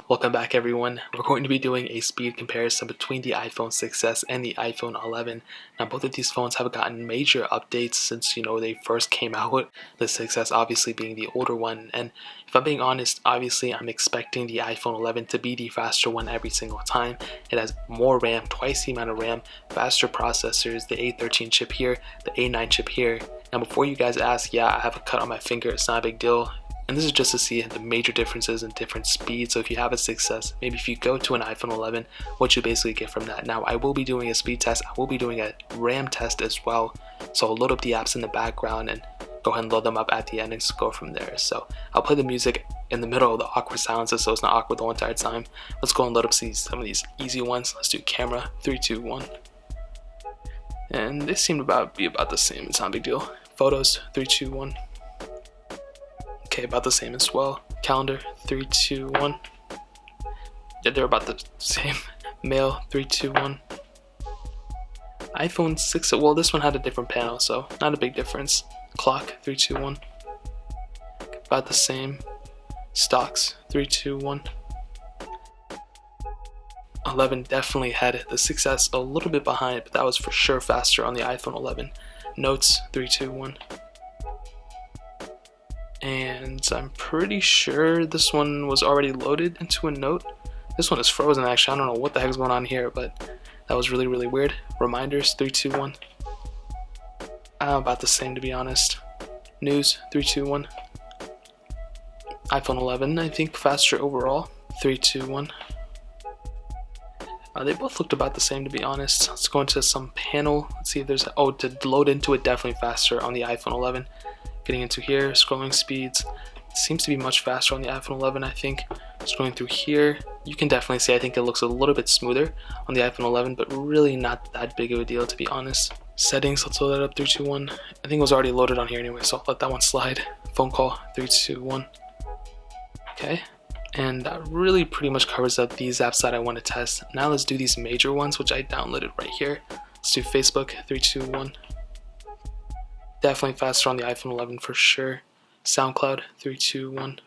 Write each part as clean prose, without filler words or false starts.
Welcome back everyone. We're going to be doing a speed comparison between the iPhone 6s and the iPhone 11. Now both of these phones have gotten major updates since they first came out, the 6s obviously being the older one, and if I'm being honest, obviously I'm expecting the iPhone 11 to be the faster one every single time. It has more RAM, twice the amount of RAM, faster processors, the A13 chip here, the A9 chip here. Now before you guys ask, yeah, I have a cut on my finger, it's not a big deal. And this is just to see the major differences in different speeds. So if you have a 6s, maybe if you go to an iPhone 11, what you basically get from that. Now I will be doing a speed test, I will be doing a RAM test as well. So I'll load up the apps in the background and go ahead and load them up at the end and just go from there. So I'll play the music in the middle of the awkward silences so it's not awkward the whole entire time. Let's go and load up some of these easy ones. Let's do camera, 3, 2, 1. And they seem to be about the same, it's not a big deal. Photos, 3, 2, 1. Okay, about the same as well. Calendar, 3, 2, 1. Yeah, they're about the same. Mail, 3, 2, 1. iPhone 6, well, this one had a different panel, so not a big difference. Clock, 3, 2, 1. About the same. Stocks, 3, 2, 1. 11 definitely had the 6s a little bit behind, but that was for sure faster on the iPhone 11. Notes, 3, 2, 1. And I'm pretty sure this one was already loaded into a note. This one is frozen actually, I don't know what the heck's going on here, but that was really weird. Reminders, 3, 2, 1. About the same to be honest. News, 3, 2, 1. iPhone 11 I think faster overall, 3, 2, 1. They both looked about the same to be honest. Let's go into some panel, let's see if there's, to load into it definitely faster on the iPhone 11. Getting into here, scrolling speeds, it seems to be much faster on the iPhone 11 I think. Scrolling through here, you can definitely see I think it looks a little bit smoother on the iPhone 11, but really not that big of a deal to be honest. Settings, let's load that up, 3, 2, 1. I think it was already loaded on here anyway, so I'll let that one slide. Phone call, 3, 2, 1. Okay, and that really pretty much covers up these apps that I want to test. Now let's do these major ones, which I downloaded right here. Let's do Facebook, 3, 2, 1. Definitely faster on the iPhone 11 for sure. SoundCloud, 3, 2, 1.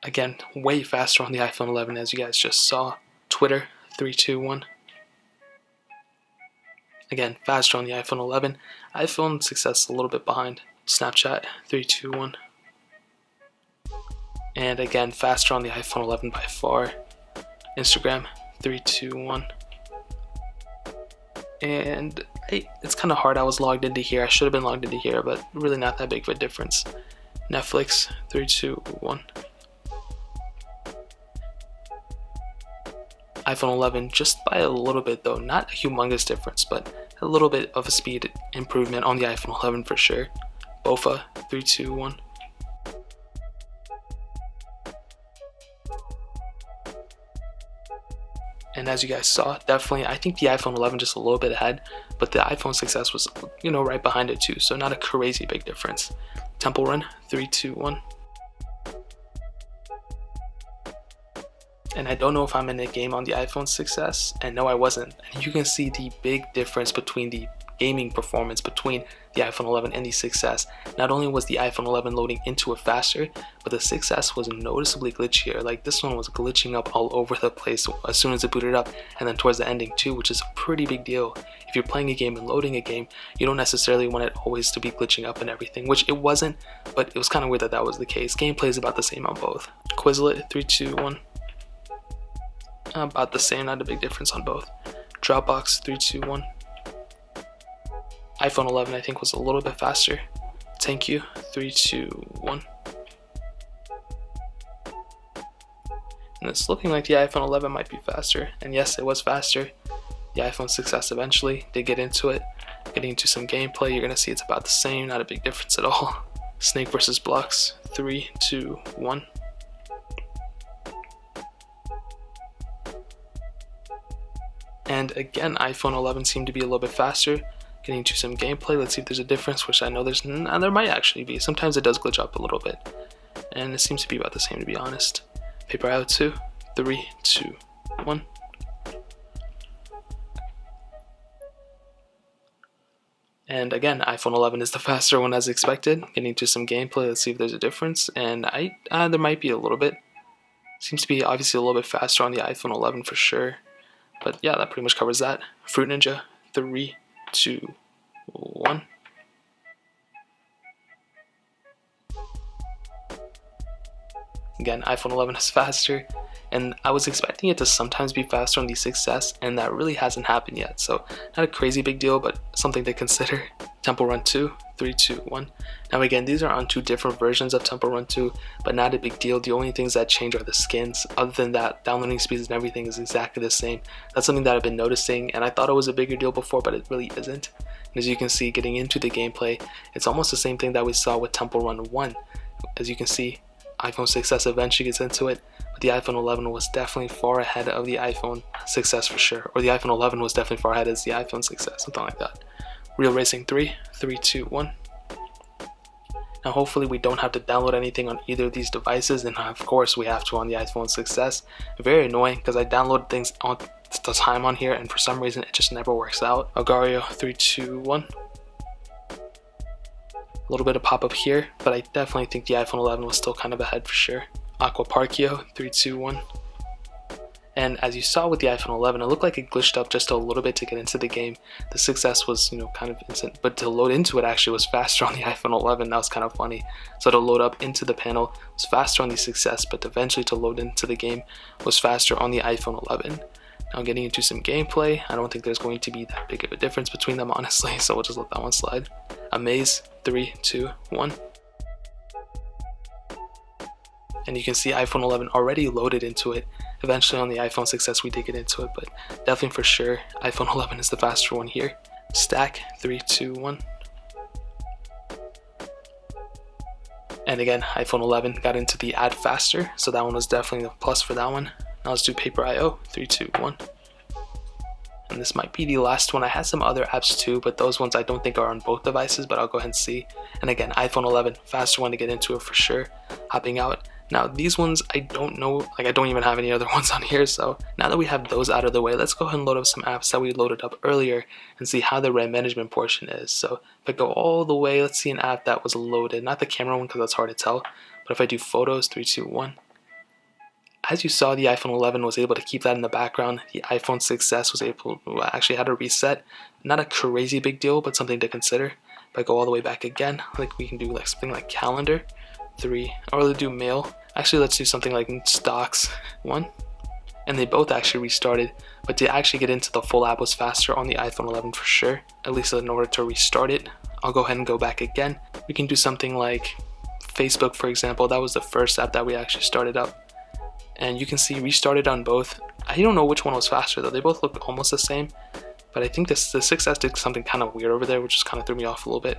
Again, way faster on the iPhone 11 as you guys just saw. Twitter, 3, 2, 1. Again, faster on the iPhone 11. iPhone 6s a little bit behind. Snapchat, 3, 2, 1. And again, faster on the iPhone 11 by far. Instagram, 3, 2, 1. And it's kind of hard, I was logged into here, I should have been logged into here, but really not that big of a difference. Netflix, 3, 2, 1. iPhone 11 just by a little bit though, not a humongous difference, but a little bit of a speed improvement on the iPhone 11 for sure. BOFA, 3, 2, 1. And as you guys saw, definitely, I think the iPhone 11 just a little bit ahead, but the iPhone 6s was, right behind it too, so not a crazy big difference. Temple Run, 3, 2, 1. And I don't know if I'm in a game on the iPhone 6s, and no I wasn't. And you can see the big difference between the gaming performance between the iPhone 11 and the 6s. Not only was the iPhone 11 loading into it faster, but the 6s was noticeably glitchier. Like this one was glitching up all over the place as soon as it booted up, and then towards the ending too, which is a pretty big deal. If you're playing a game and loading a game, you don't necessarily want it always to be glitching up and everything, which it wasn't, but it was kind of weird that that was the case. Gameplay is about the same on both. Quizlet, 3, 2, 1. About the same, not a big difference on both. Dropbox, 3, 2, 1. iPhone 11 I think was a little bit faster. Thank you, 3, 2, 1. And it's looking like the iPhone 11 might be faster, and yes, it was faster. The iPhone 6s eventually did get into it. Getting into some gameplay, you're gonna see it's about the same, not a big difference at all. Snake versus Blocks, 3, 2, 1. And again, iPhone 11 seemed to be a little bit faster. Getting to some gameplay, let's see if there's a difference, which I know there might actually be. Sometimes it does glitch up a little bit, and it seems to be about the same to be honest. Paper Out 2, 3, 2, 1. And again, iPhone 11 is the faster one as expected. Getting to some gameplay, let's see if there's a difference, and there might be a little bit. Seems to be obviously a little bit faster on the iPhone 11 for sure. But yeah, that pretty much covers that. Fruit Ninja, 3, 2, 1. Again, iPhone 11 is faster, and I was expecting it to sometimes be faster on the 6S, and that really hasn't happened yet. So not a crazy big deal, but something to consider. Temple Run 2, 3, 2, 1. Now again, these are on 2 different versions of Temple Run 2, but not a big deal. The only things that change are the skins. Other than that, downloading speeds and everything is exactly the same. That's something that I've been noticing, and I thought it was a bigger deal before, but it really isn't. And as you can see, getting into the gameplay, it's almost the same thing that we saw with Temple Run 1. As you can see, iPhone 6S eventually gets into it, but the iPhone 11 was definitely far ahead of the iPhone 6S for sure. Or the iPhone 11 was definitely far ahead as the iPhone 6S, something like that. Real Racing 3, 3, 2, 1. Now hopefully we don't have to download anything on either of these devices, and of course we have to on the iPhone 6S. Very annoying because I download things on the time on here, and for some reason it just never works out. Algario 3, 2, 1. A little bit of pop-up here, but I definitely think the iPhone 11 was still kind of ahead for sure. Aqua Parkio, 3, 2, 1. And as you saw with the iPhone 11, it looked like it glitched up just a little bit to get into the game. The 6S was, kind of instant, but to load into it actually was faster on the iPhone 11. That was kind of funny. So to load up into the panel was faster on the 6S, but eventually to load into the game was faster on the iPhone 11. Now getting into some gameplay, I don't think there's going to be that big of a difference between them, honestly, so we'll just let that one slide. Amaze, 3, 2, 1. And you can see iPhone 11 already loaded into it. Eventually on the iPhone 6S we did get into it, but definitely for sure iPhone 11 is the faster one here. Stack, 3, 2, 1. And again, iPhone 11 got into the add faster, so that one was definitely a plus for that one. Now let's do Paper.io, 3, 2, 1. And this might be the last one. I had some other apps too, but those ones I don't think are on both devices, but I'll go ahead and see. And again, iPhone 11, faster one to get into it for sure. Hopping out. Now these ones, I don't know, I don't even have any other ones on here, so now that we have those out of the way, let's go ahead and load up some apps that we loaded up earlier and see how the RAM management portion is. So if I go all the way, let's see an app that was loaded, not the camera one because that's hard to tell, but if I do photos, 3, 2, 1. As you saw, the iPhone 11 was able to keep that in the background. The iPhone 6S was able to actually had a reset. Not a crazy big deal, but something to consider. If I go all the way back again, like we can do like something like calendar, 3, or let's do mail. Actually, let's do something like stocks, 1. And they both actually restarted, but to actually get into the full app was faster on the iPhone 11 for sure, at least in order to restart it. I'll go ahead and go back again. We can do something like Facebook, for example. That was the first app that we actually started up. And you can see restarted on both. I don't know which one was faster though. They both look almost the same, but I think the 6S did something kind of weird over there, which just kind of threw me off a little bit.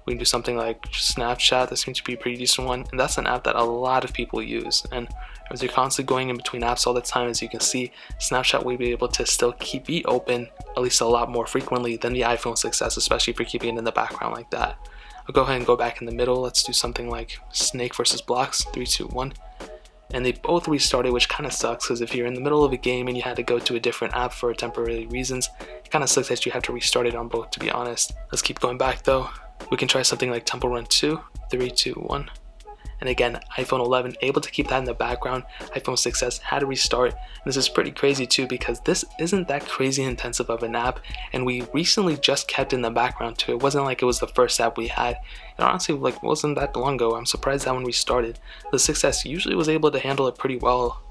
We can do something like Snapchat. That seems to be a pretty decent one, and that's an app that a lot of people use. And as you're constantly going in between apps all the time, as you can see, Snapchat will be able to still be open at least a lot more frequently than the iPhone 6S, especially if you're keeping it in the background like that. I'll go ahead and go back in the middle. Let's do something like Snake versus Blocks, 3, 2, 1. And they both restarted, which kind of sucks because if you're in the middle of a game and you had to go to a different app for temporary reasons, it kind of sucks that you have to restart it on both, to be honest. Let's keep going back though. We can try something like Temple Run 2, 3, 2, 1. And again, iPhone 11 able to keep that in the background. iPhone 6S had to restart. And this is pretty crazy too because this isn't that crazy intensive of an app, and we recently just kept in the background too. It wasn't like it was the first app we had. It honestly wasn't that long ago. I'm surprised that when we started, the 6S usually was able to handle it pretty well.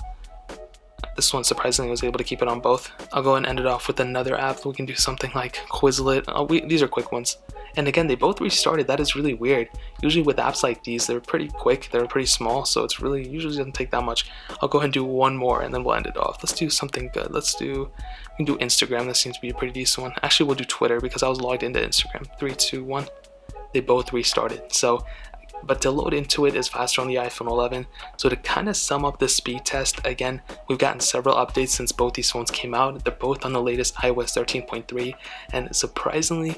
This one surprisingly was able to keep it on both. I'll go and end it off with another app. We can do something like Quizlet. These are quick ones. And again, they both restarted. That is really weird. Usually with apps like these, they're pretty quick, they're pretty small, so it's really usually doesn't take that much. I'll go ahead and do one more and then we'll end it off. Let's do something good. We can do Instagram. That seems to be a pretty decent one. Actually, we'll do Twitter because I was logged into Instagram. 3, 2, 1. They both restarted. But to load into it is faster on the iPhone 11. So to kind of sum up the speed test, again, we've gotten several updates since both these phones came out. They're both on the latest iOS 13.3, and surprisingly,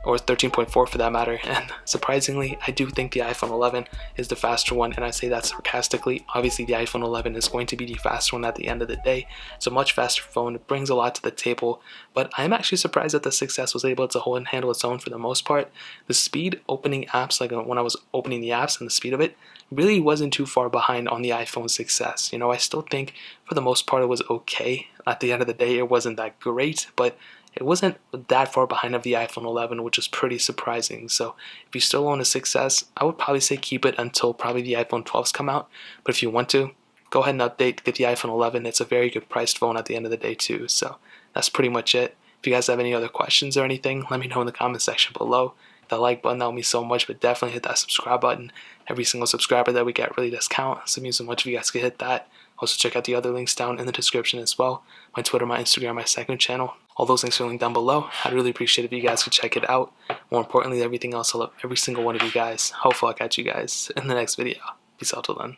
or 13.4 for that matter, and surprisingly, I do think the iPhone 11 is the faster one, and I say that sarcastically. Obviously, the iPhone 11 is going to be the faster one at the end of the day. It's a much faster phone, it brings a lot to the table, but I'm actually surprised that the 6S was able to hold and handle its own for the most part. The speed opening apps, like when I was opening the apps and the speed of it, really wasn't too far behind on the iPhone 6S. I still think for the most part it was okay. At the end of the day, it wasn't that great, but it wasn't that far behind of the iPhone 11, which is pretty surprising. So if you still own a 6S, I would probably say keep it until probably the iPhone 12s come out. But if you want to, go ahead and update, get the iPhone 11. It's a very good priced phone at the end of the day too. So that's pretty much it. If you guys have any other questions or anything, let me know in the comment section below. That like button, that would mean so much, but definitely hit that subscribe button. Every single subscriber that we get really does count, so it means so much if you guys could hit that. Also check out the other links down in the description as well. My Twitter, my Instagram, my second channel. All those links are linked down below. I'd really appreciate if you guys could check it out. More importantly, everything else, I love every single one of you guys. Hopefully I'll catch you guys in the next video. Peace out till then.